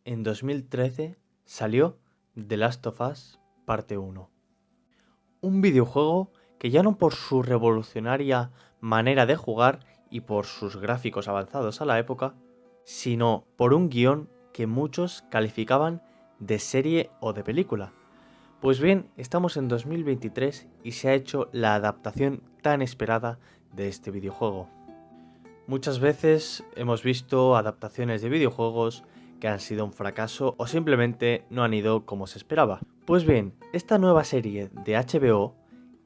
en 2013 salió The Last of Us Parte 1. Un videojuego que ya no por su revolucionaria manera de jugar y por sus gráficos avanzados a la época, sino por un guión que muchos calificaban de serie o de película. Pues bien, estamos en 2023 y se ha hecho la adaptación tan esperada de este videojuego. Muchas veces hemos visto adaptaciones de videojuegos que han sido un fracaso o simplemente no han ido como se esperaba. Pues bien, esta nueva serie de HBO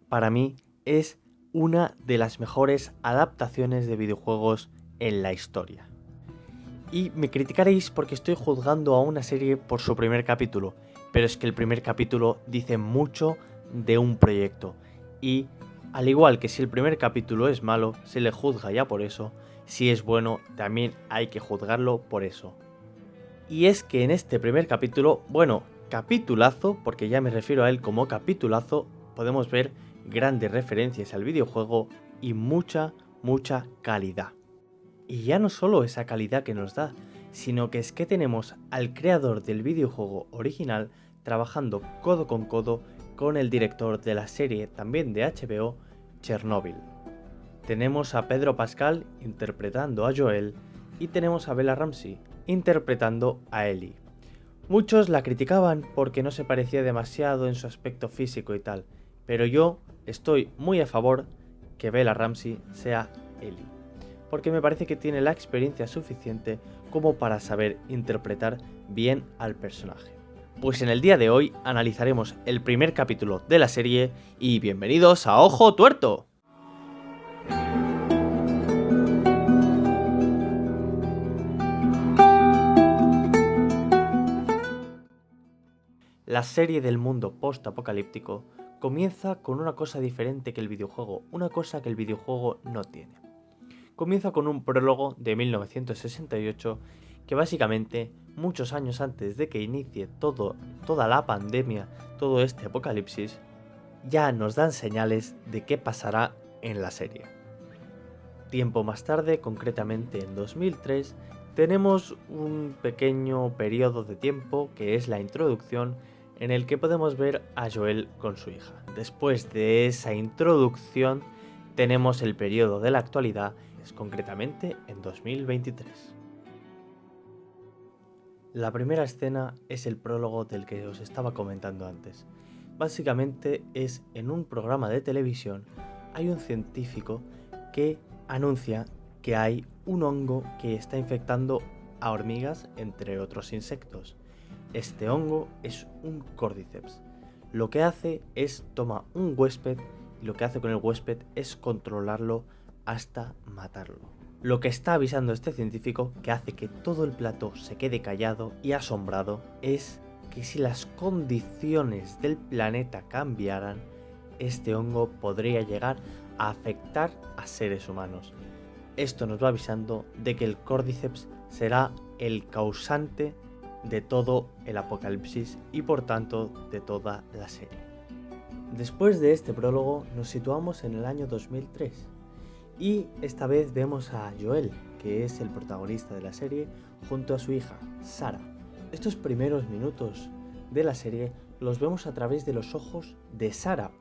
para mí es una de las mejores adaptaciones de videojuegos en la historia. Y me criticaréis porque estoy juzgando a una serie por su primer capítulo, pero es que el primer capítulo dice mucho de un proyecto. Y al igual que si el primer capítulo es malo, se le juzga ya por eso, si es bueno, también hay que juzgarlo por eso. Y es que en este primer capítulo, bueno, capitulazo, porque ya me refiero a él como capitulazo, podemos ver grandes referencias al videojuego y mucha calidad. Y ya no solo esa calidad que nos da, sino que es que tenemos al creador del videojuego original trabajando codo con el director de la serie también de HBO, Chernobyl. Tenemos a Pedro Pascal interpretando a Joel y tenemos a Bella Ramsey interpretando a Ellie. Muchos la criticaban porque no se parecía demasiado en su aspecto físico y tal, pero yo estoy muy a favor que Bella Ramsey sea Ellie, porque me parece que tiene la experiencia suficiente como para saber interpretar bien al personaje. Pues en el día de hoy analizaremos el primer capítulo de la serie y bienvenidos a Ojo Tuerto. La serie del mundo post-apocalíptico comienza con una cosa diferente que el videojuego, una cosa que el videojuego no tiene. Comienza con un prólogo de 1968 que básicamente, muchos años antes de que inicie toda la pandemia, todo este apocalipsis, ya nos dan señales de qué pasará en la serie. Tiempo más tarde, concretamente en 2003, tenemos un pequeño periodo de tiempo que es la introducción en el que podemos ver a Joel con su hija. Después de esa introducción tenemos el periodo de la actualidad, es concretamente en 2023. La primera escena es el prólogo del que os estaba comentando antes. Básicamente es en un programa de televisión, hay un científico que anuncia que hay un hongo que está infectando a hormigas, entre otros insectos. Este hongo es un Cordyceps. Lo que hace es toma un huésped y lo que hace con el huésped es controlarlo hasta matarlo. Lo que está avisando este científico, que hace que todo el plató se quede callado y asombrado, es que si las condiciones del planeta cambiaran, este hongo podría llegar a afectar a seres humanos. Esto nos va avisando de que el Cordyceps será el causante de todo el apocalipsis y por tanto de toda la serie. Después de este prólogo nos situamos en el año 2003 y esta vez vemos a Joel, que es el protagonista de la serie, junto a su hija, Sarah. Estos primeros minutos de la serie los vemos a través de los ojos de Sarah.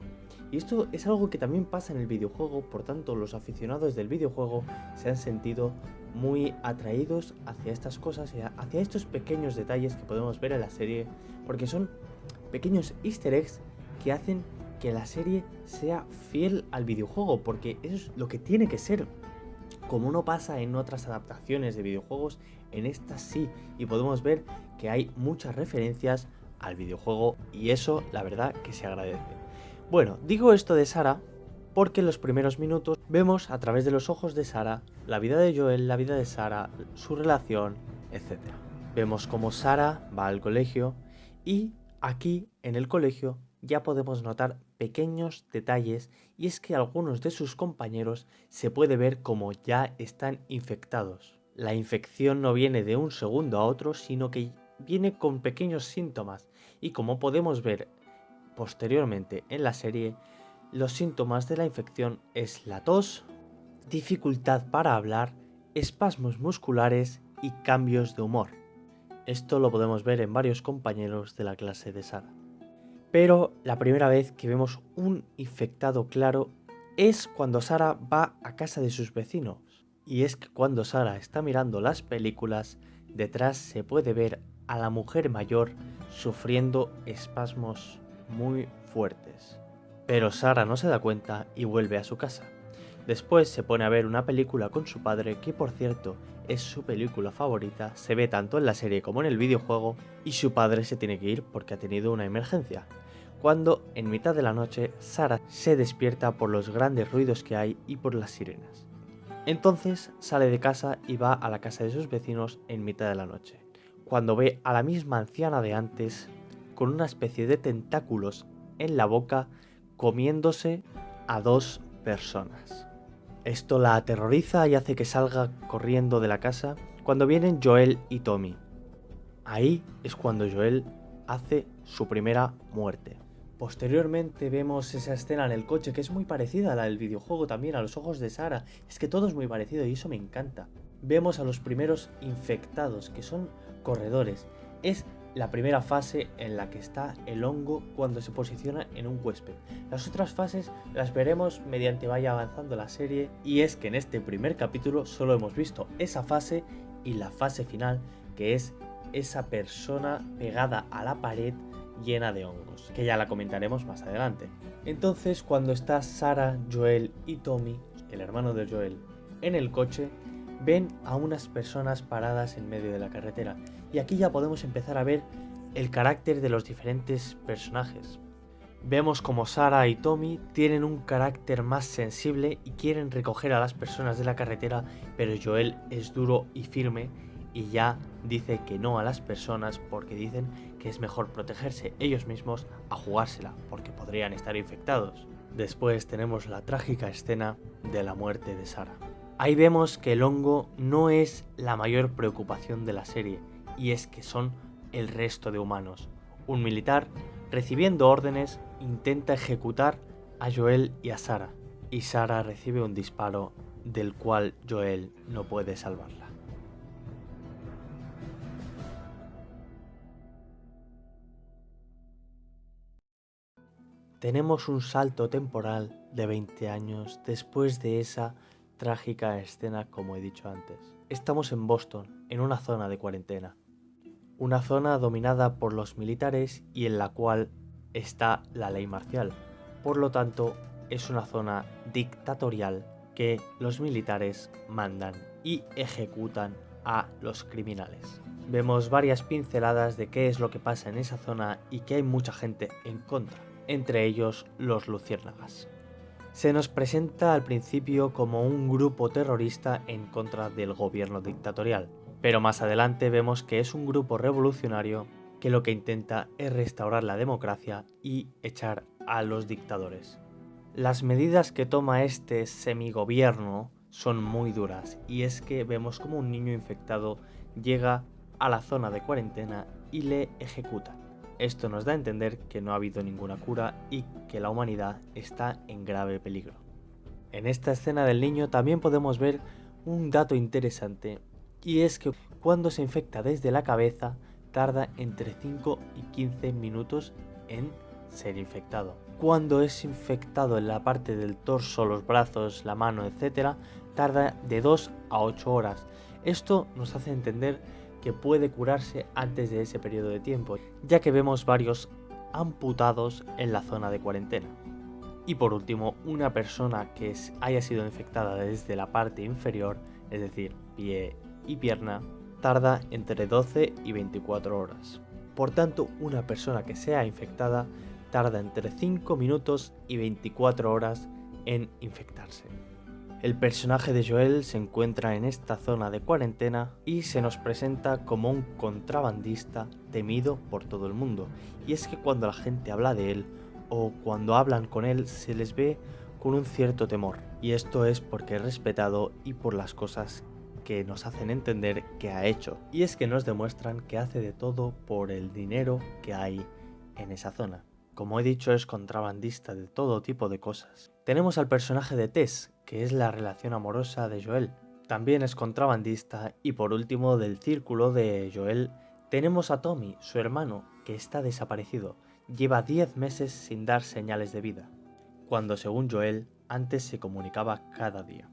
Y esto es algo que también pasa en el videojuego, por tanto los aficionados del videojuego se han sentido muy atraídos hacia estas cosas y hacia estos pequeños detalles que podemos ver en la serie, porque son pequeños easter eggs que hacen que la serie sea fiel al videojuego, porque eso es lo que tiene que ser. Como no pasa en otras adaptaciones de videojuegos, en esta sí, y podemos ver que hay muchas referencias al videojuego y eso la verdad que se agradece. Bueno, digo esto de Sarah porque en los primeros minutos vemos a través de los ojos de Sarah la vida de Joel, la vida de Sarah, su relación, etc. Vemos cómo Sarah va al colegio y aquí en el colegio ya podemos notar pequeños detalles y es que algunos de sus compañeros se puede ver como ya están infectados. La infección no viene de un segundo a otro, sino que viene con pequeños síntomas y como podemos ver posteriormente en la serie, los síntomas de la infección es la tos, dificultad para hablar, espasmos musculares y cambios de humor. Esto lo podemos ver en varios compañeros de la clase de Sara. Pero la primera vez que vemos un infectado claro es cuando Sara va a casa de sus vecinos. Y es que cuando Sara está mirando las películas, detrás se puede ver a la mujer mayor sufriendo espasmos muy fuertes. Pero Sara no se da cuenta y vuelve a su casa. Después se pone a ver una película con su padre, que por cierto es su película favorita, se ve tanto en la serie como en el videojuego, y su padre se tiene que ir porque ha tenido una emergencia. Cuando en mitad de la noche Sara se despierta por los grandes ruidos que hay y por las sirenas. Entonces sale de casa y va a la casa de sus vecinos en mitad de la noche, cuando ve a la misma anciana de antes con una especie de tentáculos en la boca comiéndose a dos personas. Esto la aterroriza y hace que salga corriendo de la casa cuando vienen Joel y Tommy. Ahí es cuando Joel hace su primera muerte. Posteriormente vemos esa escena en el coche que es muy parecida a la del videojuego también, a los ojos de Sara. Es que todo es muy parecido y eso me encanta. Vemos a los primeros infectados, que son corredores. Es la primera fase en la que está el hongo cuando se posiciona en un huésped. Las otras fases las veremos mediante vaya avanzando la serie, y es que en este primer capítulo solo hemos visto esa fase y la fase final, que es esa persona pegada a la pared llena de hongos, que ya la comentaremos más adelante. Entonces, cuando está Sara, Joel y Tommy, el hermano de Joel, en el coche, ven a unas personas paradas en medio de la carretera, y aquí ya podemos empezar a ver el carácter de los diferentes personajes. Vemos como Sara y Tommy tienen un carácter más sensible y quieren recoger a las personas de la carretera, pero Joel es duro y firme y ya dice que no a las personas porque dicen que es mejor protegerse ellos mismos a jugársela porque podrían estar infectados. Después tenemos la trágica escena de la muerte de Sara. Ahí vemos que el hongo no es la mayor preocupación de la serie, y es que son el resto de humanos. Un militar, recibiendo órdenes, intenta ejecutar a Joel y a Sara, y Sara recibe un disparo del cual Joel no puede salvarla. Tenemos un salto temporal de 20 años después de esa trágica escena, como he dicho antes. Estamos en Boston, en una zona de cuarentena. Una zona dominada por los militares y en la cual está la ley marcial. Por lo tanto, es una zona dictatorial que los militares mandan y ejecutan a los criminales. Vemos varias pinceladas de qué es lo que pasa en esa zona y que hay mucha gente en contra, entre ellos los luciérnagas. Se nos presenta al principio como un grupo terrorista en contra del gobierno dictatorial, pero más adelante vemos que es un grupo revolucionario que lo que intenta es restaurar la democracia y echar a los dictadores. Las medidas que toma este semigobierno son muy duras, y es que vemos como un niño infectado llega a la zona de cuarentena y le ejecutan. Esto nos da a entender que no ha habido ninguna cura y que la humanidad está en grave peligro. En esta escena del niño también podemos ver un dato interesante, y es que cuando se infecta desde la cabeza tarda entre 5 y 15 minutos en ser infectado. Cuando es infectado en la parte del torso, los brazos, la mano, etc., tarda de 2 a 8 horas. Esto nos hace entender que puede curarse antes de ese periodo de tiempo, ya que vemos varios amputados en la zona de cuarentena. Y por último, una persona que haya sido infectada desde la parte inferior, es decir, pie y pierna, tarda entre 12 y 24 horas. Por tanto, una persona que sea infectada tarda entre 5 minutos y 24 horas en infectarse. El personaje de Joel se encuentra en esta zona de cuarentena y se nos presenta como un contrabandista temido por todo el mundo. Y es que cuando la gente habla de él o cuando hablan con él se les ve con un cierto temor. Y esto es porque es respetado y por las cosas que nos hacen entender que ha hecho. Y es que nos demuestran que hace de todo por el dinero que hay en esa zona. Como he dicho, es contrabandista de todo tipo de cosas. Tenemos al personaje de Tess, que es la relación amorosa de Joel. También es contrabandista, y por último del círculo de Joel Tenemos a Tommy, su hermano, que está desaparecido. Lleva 10 meses sin dar señales de vida, cuando según Joel, antes se comunicaba cada día.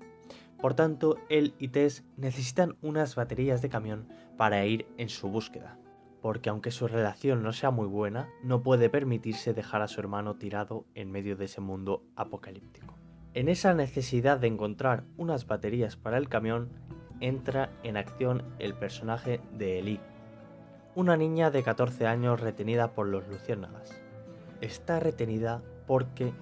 Por tanto, él y Tess necesitan unas baterías de camión para ir en su búsqueda, porque aunque su relación no sea muy buena, no puede permitirse dejar a su hermano tirado en medio de ese mundo apocalíptico. En esa necesidad de encontrar unas baterías para el camión, entra en acción el personaje de Ellie, una niña de 14 años retenida por los luciérnagas. Está retenida porque,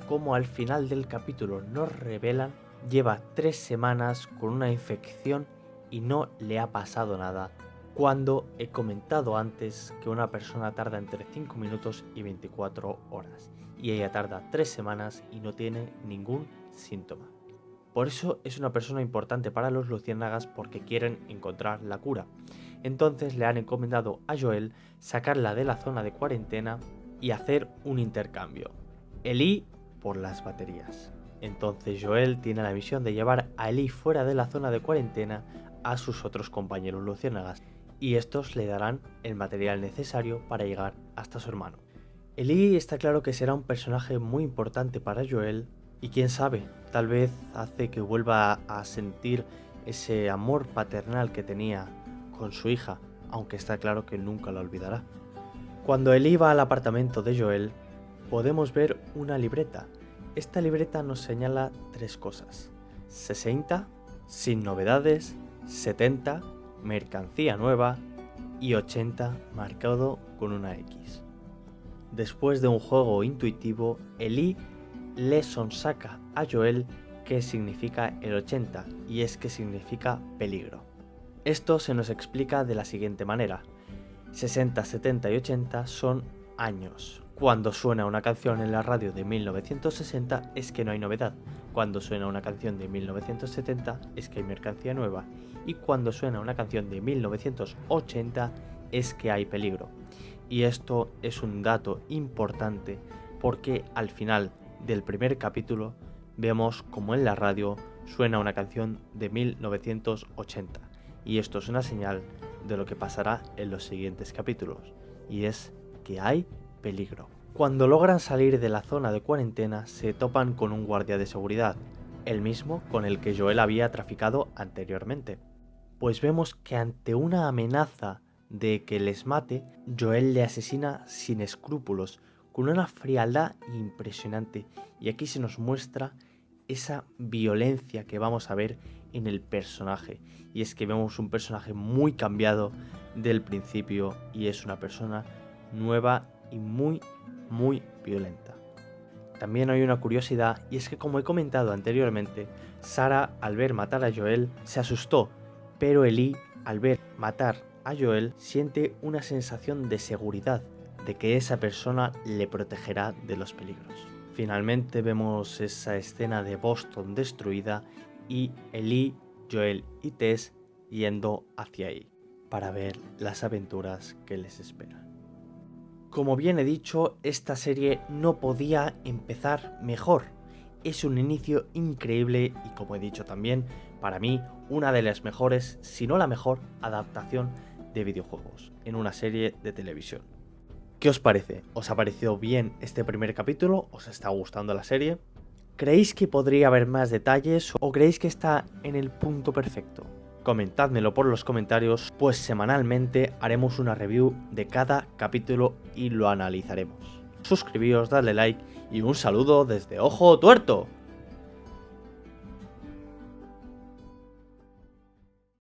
como al final del capítulo nos revelan, lleva 3 semanas con una infección y no le ha pasado nada, cuando he comentado antes que una persona tarda entre 5 minutos y 24 horas, y ella tarda 3 semanas y no tiene ningún síntoma. Por eso es una persona importante para los luciérnagas, porque quieren encontrar la cura. Entonces le han encomendado a Joel sacarla de la zona de cuarentena y hacer un intercambio. Ellie por las baterías. Entonces Joel tiene la misión de llevar a Ellie fuera de la zona de cuarentena a sus otros compañeros luciérnagas, y estos le darán el material necesario para llegar hasta su hermano. Ellie está claro que será un personaje muy importante para Joel, y quién sabe, tal vez hace que vuelva a sentir ese amor paternal que tenía con su hija, aunque está claro que nunca la olvidará. Cuando Ellie va al apartamento de Joel, podemos ver una libreta. Esta libreta nos señala 3 cosas: 60, sin novedades; 70, mercancía nueva; y 80, marcado con una X. Después de un juego intuitivo, Ellie le sonsaca a Joel qué significa el 80, y es que significa peligro. Esto se nos explica de la siguiente manera: 60, 70 y 80 son años. Cuando suena una canción en la radio de 1960 es que no hay novedad. Cuando suena una canción de 1970 es que hay mercancía nueva. Y cuando suena una canción de 1980 es que hay peligro. Y esto es un dato importante, porque al final del primer capítulo vemos como en la radio suena una canción de 1980. Y esto es una señal de lo que pasará en los siguientes capítulos, y es que hay peligro. Cuando logran salir de la zona de cuarentena, se topan con un guardia de seguridad, el mismo con el que Joel había traficado anteriormente. Pues vemos que ante una amenaza de que les mate, Joel le asesina sin escrúpulos, con una frialdad impresionante, y aquí se nos muestra esa violencia que vamos a ver en el personaje, y es que vemos un personaje muy cambiado del principio, y es una persona nueva y muy violenta. También hay una curiosidad, y es que, como he comentado anteriormente, Sarah, al ver matar a Joel, se asustó, pero Ellie, al ver matar a Joel, siente una sensación de seguridad, de que esa persona le protegerá de los peligros. Finalmente vemos esa escena de Boston destruida y Ellie, Joel y Tess yendo hacia ahí para ver las aventuras que les esperan. Como bien he dicho, esta serie no podía empezar mejor. Es un inicio increíble y, como he dicho también, para mí una de las mejores, si no la mejor, adaptación de videojuegos en una serie de televisión. ¿Qué os parece? ¿Os ha parecido bien este primer capítulo? ¿Os está gustando la serie? ¿Creéis que podría haber más detalles o creéis que está en el punto perfecto? Comentádmelo por los comentarios, pues semanalmente haremos una review de cada capítulo y lo analizaremos. Suscribíos, dadle like y un saludo desde Ojo Tuerto.